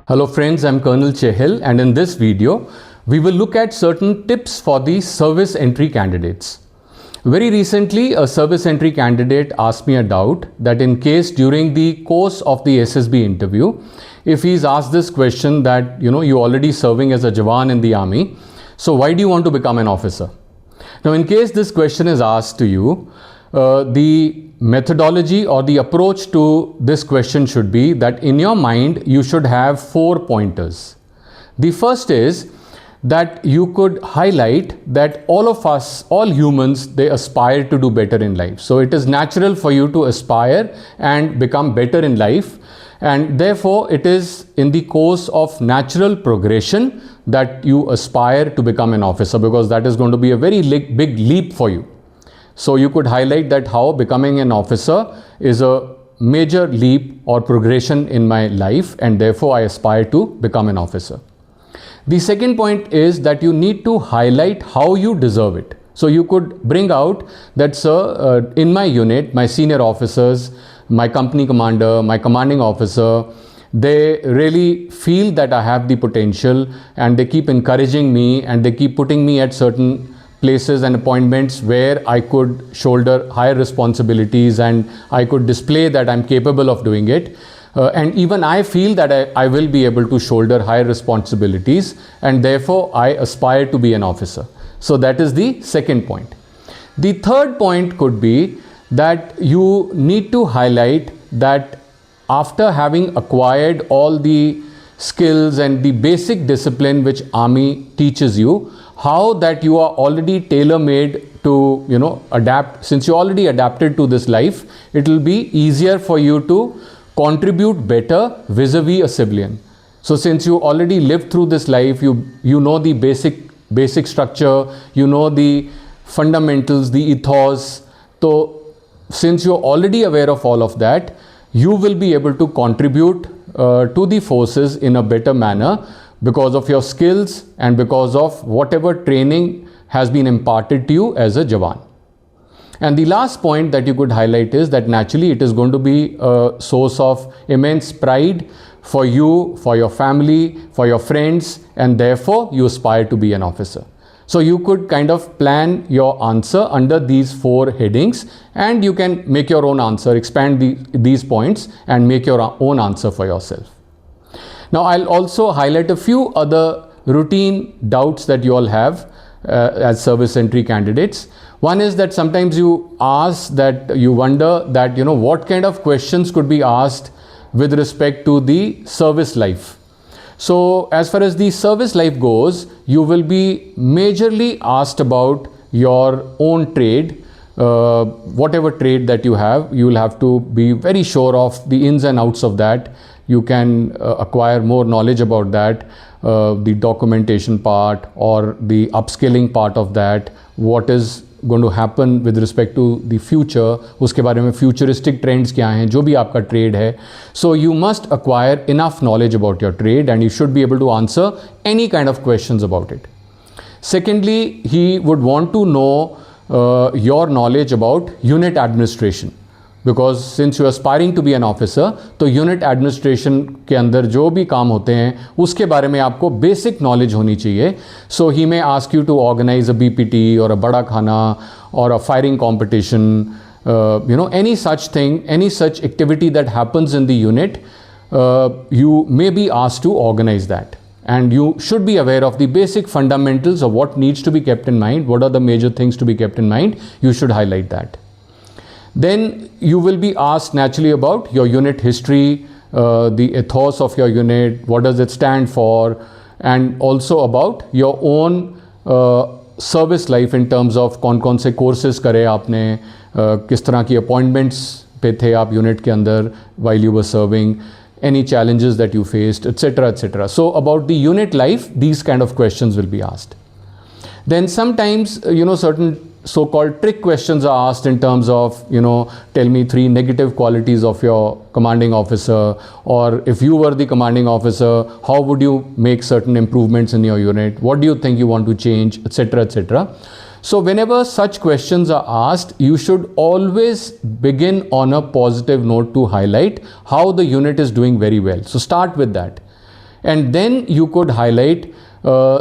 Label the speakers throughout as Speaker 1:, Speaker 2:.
Speaker 1: Hello friends, I'm Colonel Chehil, and in this video we will look at certain tips for the service entry candidates. Very recently a service entry candidate asked me a doubt that in case during the course of the SSB interview, if he's asked this question that you're already serving as a Jawan in the army, so why do you want to become an officer? Now in case this question is asked to you, the methodology or the approach to this question should be that in your mind you should have 4 pointers. The first is that you could highlight that all of us, all humans, they aspire to do better in life. So it is natural for you to aspire and become better in life, and therefore it is in the course of natural progression that you aspire to become an officer, because that is going to be a very big leap for you. So you could highlight that how becoming an officer is a major leap or progression in my life, and therefore I aspire to become an officer. The second point is that you need to highlight how you deserve it. So you could bring out that, sir, in my unit, my senior officers, my company commander, my commanding officer, they really feel that I have the potential, and they keep encouraging me, and they keep putting me at certain places and appointments where I could shoulder higher responsibilities and I could display that I'm capable of doing it. And even I feel that I will be able to shoulder higher responsibilities, and therefore I aspire to be an officer. So that is the second point. The third point could be that you need to highlight that after having acquired all the skills and the basic discipline which army teaches you, how that you are already tailor-made to adapt. Since you already adapted to this life, it will be easier for you to contribute better vis-a-vis a civilian. So since you already lived through this life, you know the basic structure, you know the fundamentals, the ethos. So since you're already aware of all of that, you will be able to contribute to the forces in a better manner because of your skills and because of whatever training has been imparted to you as a Jawan. And the last point that you could highlight is that naturally it is going to be a source of immense pride for you, for your family, for your friends, and therefore you aspire to be an officer. So you could kind of plan your answer under these 4 headings, and you can make your own answer, expand these points and make your own answer for yourself. Now I'll also highlight a few other routine doubts that you all have as service entry candidates. One is that sometimes you wonder that what kind of questions could be asked with respect to the service life. So as far as the service life goes, you will be majorly asked about your own trade. Whatever trade that you will have to be very sure of the ins and outs of that. You can acquire more knowledge about that, the documentation part or the upskilling part of that, what is going to happen with respect to the future, उसके बारे में futuristic trends क्या हैं, जो भी आपका trade है. So you must acquire enough knowledge about your trade, and you should be able to answer any kind of questions about it. Secondly, he would want to know your knowledge about unit administration. Because since you are aspiring to be an officer, तो unit administration के अंदर जो भी काम होते हैं उसके बारे में आपको बेसिक नॉलेज होनी चाहिए. So he may ask you to organise a BPT और अ बड़ा खाना और a firing competition, any such thing, any such activity that happens in the unit, you may be asked to organize that. And you should be aware of the basic fundamentals of what needs to be kept in mind, what are the major things to be kept in mind. You should highlight that. Then you will be asked naturally about your unit history, the ethos of your unit, what does it stand for, and also about your own service life in terms of कौन से courses करे आपने, किस तरह की appointments पे थे आप unit के अंदर while you were serving, any challenges that you faced, etc., etc. So about the unit life, these kind of questions will be asked. Then sometimes certain so-called trick questions are asked in terms of tell me 3 negative qualities of your commanding officer, or if you were the commanding officer, how would you make certain improvements in your unit, what do you think you want to change, etc., etc. So whenever such questions are asked, you should always begin on a positive note to highlight how the unit is doing very well. So start with that. and then you could highlight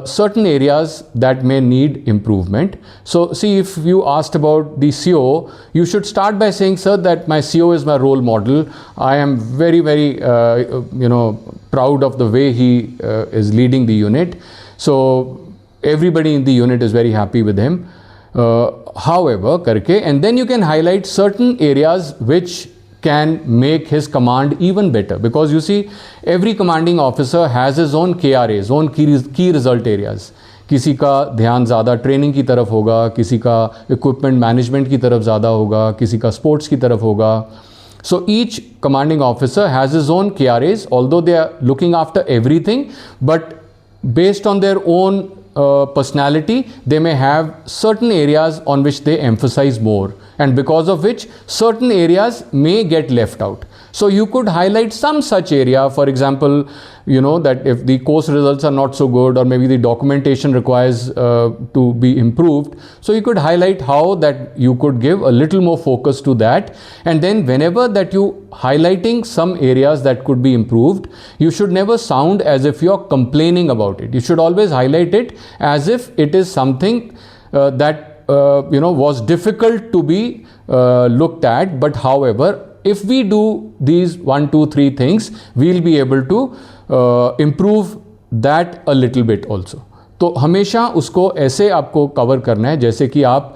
Speaker 1: certain areas that may need improvement. So see, if you asked about the CEO, you should start by saying, sir, that my CEO is my role model. I am very, very proud of the way he is leading the unit. So everybody in the unit is very happy with him. However, karke, and then you can highlight certain areas which can make his command even better, because you see, every commanding officer has his own KRAs, own key result areas. किसी का ध्यान ज़्यादा training की तरफ होगा, किसी का equipment management की तरफ ज़्यादा होगा, किसी का स्पोर्ट्स की तरफ होगा. So each commanding officer has his own KRAs, although they are looking after everything, but based on their own personality, they may have certain areas on which they emphasize more, and because of which certain areas may get left out. So you could highlight some such area, for example, that if the course results are not so good, or maybe the documentation requires to be improved, so you could highlight how that you could give a little more focus to that. And then whenever that you highlighting some areas that could be improved, you should never sound as if you're complaining about it. You should always highlight it as if it is something that was difficult to be looked at, but however, if we do these 1, 2, 3 things, we'll be able to improve that a little bit also. तो हमेशा उसको ऐसे आपको cover करना है जैसे कि आप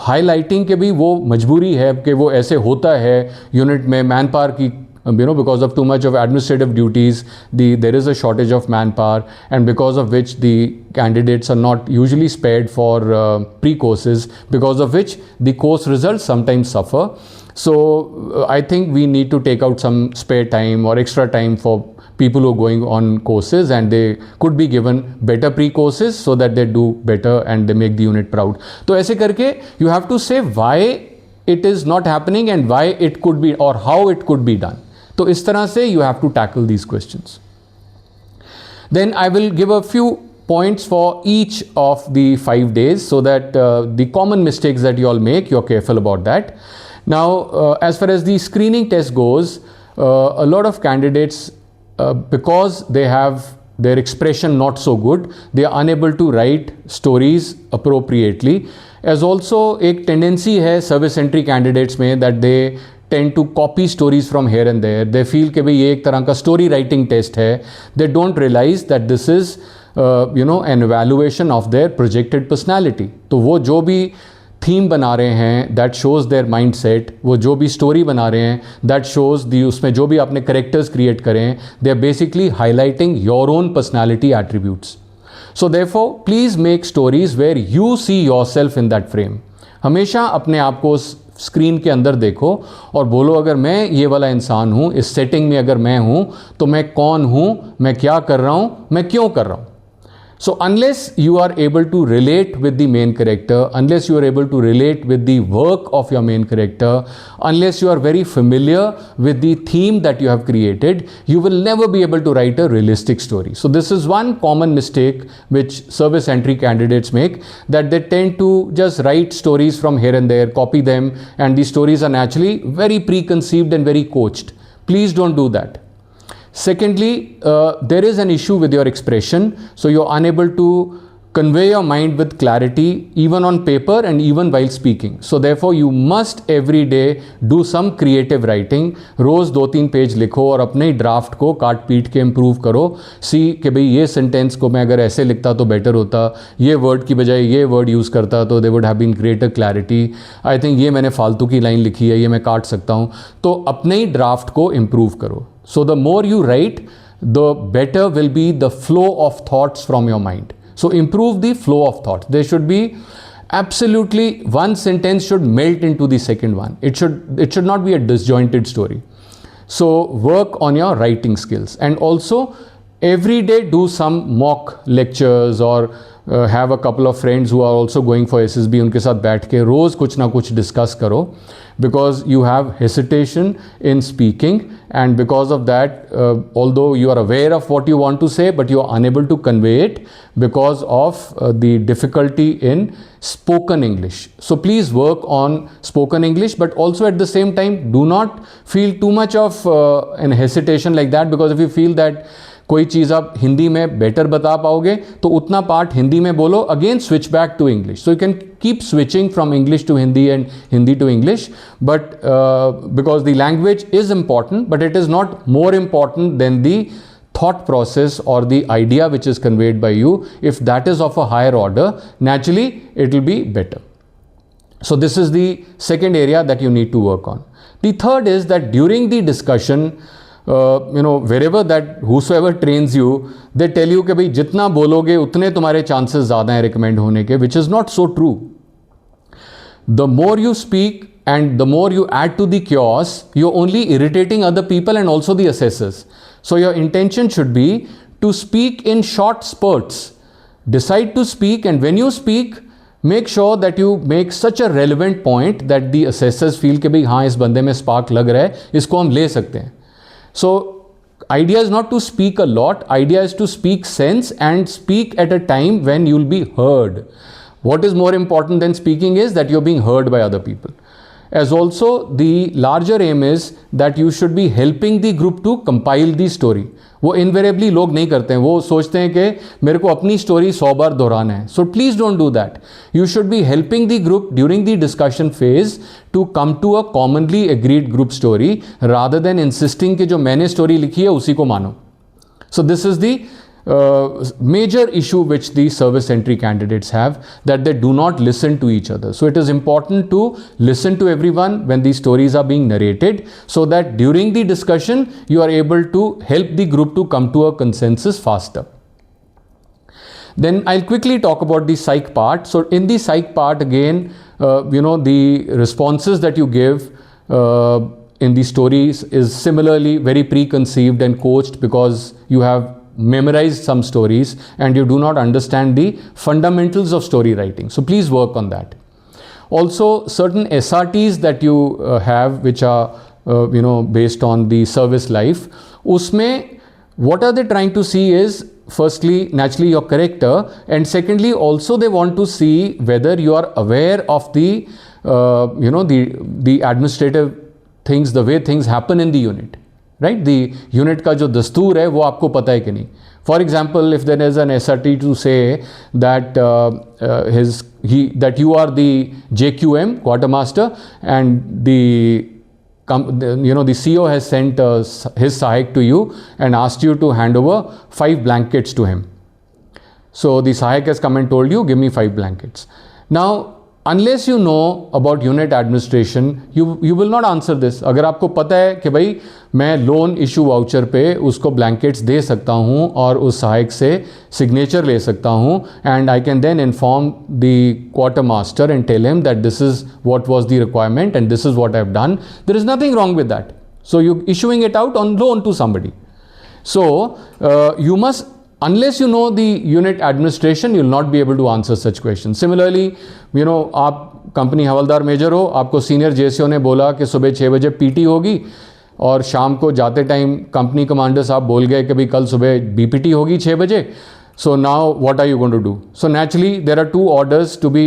Speaker 1: हाईलाइटिंग के भी वो मजबूरी है कि वो ऐसे होता है यूनिट में मैन पावर की, because of too much of administrative duties, there is a shortage of manpower, and because of which the candidates are not usually spared for pre-courses, because of which the course results sometimes suffer. So I think we need to take out some spare time or extra time for people who are going on courses, and they could be given better pre-courses so that they do better and they make the unit proud. तो ऐसे करके you have to say why it is not happening and why it could be, or how it could be done. तो इस तरह से you have to tackle these questions. Then I will give a few points for each of the 5 days so that the common mistakes that you all make, you're careful about that. Now, as far as the screening test goes, a lot of candidates, because they have their expression not so good, they are unable to write stories appropriately. As also एक tendency है service entry candidates में that they tend to copy stories from here and there. They feel कि भाई ये एक तरह का story writing test है. They don't realize that this is an evaluation of their projected personality. तो वो जो भी थीम बना रहे हैं that shows their mind set, वो जो भी स्टोरी बना रहे हैं दैट शोज़ दी, उसमें जो भी आपने करेक्टर्स क्रिएट करें, they are basically highlighting your own personality attributes. So therefore please make stories where you see yourself in that frame. हमेशा अपने आप को स्क्रीन के अंदर देखो और बोलो, अगर मैं ये वाला इंसान हूँ, इस सेटिंग में अगर मैं हूँ तो मैं कौन हूँ, मैं क्या कर रहा हूँ, मैं क्यों कर रहा हूँ. So unless you are able to relate with the main character, unless you are able to relate with the work of your main character, unless you are very familiar with the theme that you have created, you will never be able to write a realistic story. So this is one common mistake which service entry candidates make, that they tend to just write stories from here and there, copy them, and these stories are naturally very preconceived and very coached. Please don't do that. Secondly, there is an issue with your expression, so you're unable to convey your mind with clarity even on paper and even while speaking. So therefore you must every day do some creative writing. रोज़ 2-3 page लिखो और अपने draft को काट पीट के improve करो. सी कि भाई ये सेंटेंस को मैं अगर ऐसे लिखता तो बेटर होता, ये वर्ड की बजाय ये वर्ड यूज़ करता तो they would have been greater clarity. I think ये मैंने फालतू की लाइन लिखी है, ये मैं काट सकता हूँ. तो अपने ही ड्राफ्ट को इम्प्रूव करो. So the more you write, the better will be the flow of thoughts from your mind. So improve the flow of thoughts. There should be absolutely one sentence should melt into the second one. It should not be a disjointed story. So work on your writing skills, and also every day do some mock lectures or have a couple of friends who are also going for SSB, उनके साथ बैठ के रोज़ कुछ ना कुछ discuss करो, because you have hesitation in speaking, and because of that, although you are aware of what you want to say, but you are unable to convey it because of the difficulty in spoken English. So please work on spoken English, but also at the same time do not feel too much of an hesitation like that, because if you feel that कोई चीज़ आप हिंदी में better बता पाओगे तो उतना part Hindi में बोलो, again switch back to English. So you can keep switching from English to Hindi and Hindi to English, but because the language is important, but it is not more important than the thought process or the idea which is conveyed by you. If that is of a higher order, naturally it will be better. So this is the second area that you need to work on. The third is that during the discussion, wherever that whosoever trains you, they tell you कि भाई जितना बोलोगे उतने तुम्हारे chances ज़्यादा हैं recommend होने के, which is not so true. The more you speak and the more you add to the chaos, you're only irritating other people and also the assessors. So your intention should be to speak in short spurts. Decide to speak, and when you speak, make sure that you make such a relevant point that the assessors feel कि भाई हाँ इस बंदे में spark लग रहा है, इसको हम ले सकते हैं. So idea is not to speak a lot, idea is to speak sense and speak at a time when you'll be heard. What is more important than speaking is that you're being heard by other people. As also, the larger aim is that you should be helping the group to compile the story. वो invariably लोग नहीं करते हैं, वो सोचते हैं कि मेरे को अपनी स्टोरी 100 बार दोहराना है. So please don't do that. You should be helping the group during the discussion phase to come to a commonly agreed group story rather than insisting कि जो मैंने स्टोरी लिखी है उसी को मानो. So this is the major issue which the service entry candidates have, that they do not listen to each other. So it is important to listen to everyone when these stories are being narrated, so that during the discussion you are able to help the group to come to a consensus faster. Then I'll quickly talk about the psych part. So in the psych part again, the responses that you give in the stories is similarly very preconceived and coached, because you have memorized some stories and you do not understand the fundamentals of story writing. So please work on that. Also, certain SRTs that you have, which are based on the service life, usme what are they trying to see is, firstly naturally your character, and secondly also they want to see whether you are aware of the the administrative things, the way things happen in the unit. Right? The unit का जो दस्तूर है वो आपको पता है कि नहीं. For example, if there is an SRT to say that that you are the JQM quartermaster, and the CO has sent his Sahayak to you and asked you to hand over 5 blankets to him. So the Sahayak has come and told you, give me 5 blankets. Now, unless you know about unit administration, you will not answer this. अगर आपको पता है कि भाई मैं loan issue voucher पे उसको blankets दे सकता हूँ और उस सहायक से सिग्नेचर ले सकता हूँ, and I can then inform the quarter master and tell him that this is what was the requirement and this is what I have done, there is nothing wrong with that. So you issuing it out on loan to somebody. So you must, unless you know the unit administration, you will not be able to answer such questions. Similarly, आप company हवलदार major हो, आपको senior JCO ने बोला कि सुबह 6 बजे PT होगी, और शाम को जाते टाइम कंपनी कमांडर साहब बोल गए कि भाई कल सुबह बीपीटी होगी 6 बजे. So now what are you going to do? So naturally there are 2 orders to be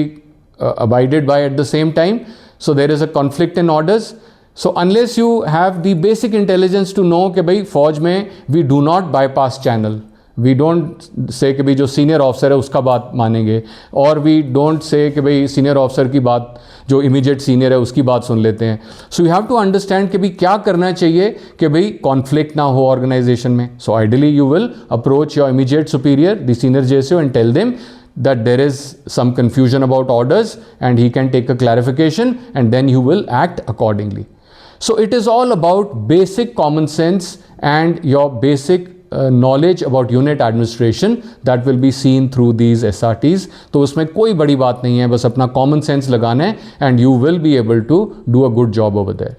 Speaker 1: abided by at the same time. So there is a conflict in orders. So unless you have the basic intelligence to know कि भाई फौज में we do not bypass channel, we don't say कि भाई जो senior officer है उसका बात मानेंगे, और we don't say कि भाई सीनियर ऑफिसर की बात, जो इमीडिएट सीनियर है उसकी बात सुन लेते हैं. So you have to understand कि भाई क्या करना चाहिए कि भाई कॉन्फ्लिक्ट ना हो ऑर्गेनाइजेशन में. So ideally you will approach your immediate superior, the senior JCO, and tell them that there is some confusion about orders and he can take a clarification, and then you will act accordingly. So it is all about basic common sense and your basic knowledge about unit administration that will be seen through these SRTs. तो उसमें कोई बड़ी बात नहीं है, बस अपना common sense लगाना है and you will be able to do a good job over there.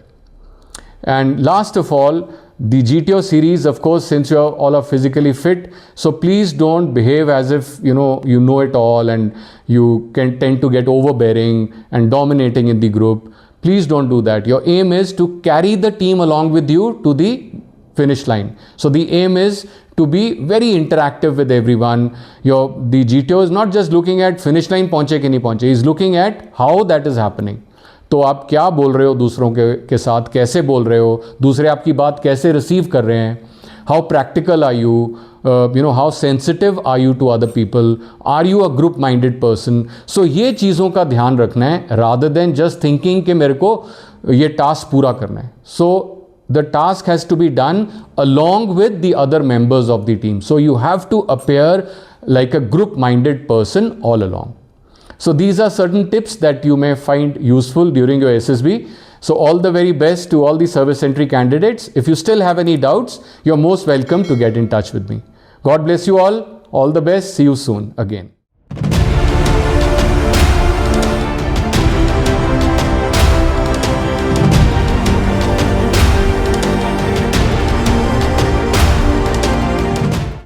Speaker 1: And last of all, The GTO series, of course, since you all are physically fit, so please don't behave as if you know it all and you can tend to get overbearing and dominating in the group. Please don't do that. Your aim is to carry the team along with you to the finish line. So the aim is to be very interactive with everyone. The GTO is not just looking at finish line पहुंचे कि नहीं पहुंचे, is looking at how that is happening. तो आप क्या बोल रहे हो दूसरों के साथ, कैसे बोल रहे हो, दूसरे आपकी बात कैसे रिसीव कर रहे हैं, how practical are you, how sensitive are you to other people, are you a group minded person. So ये चीज़ों का ध्यान रखना है रादर देन जस्ट थिंकिंग कि मेरे को ये टास्क पूरा करना है. सो the task has to be done along with the other members of the team. So you have to appear like a group minded person all along. So these are certain tips that you may find useful during your SSB. So all the very best to all the service entry candidates. If you still have any doubts, you're most welcome to get in touch with me. God bless you all. All the best. See you soon again.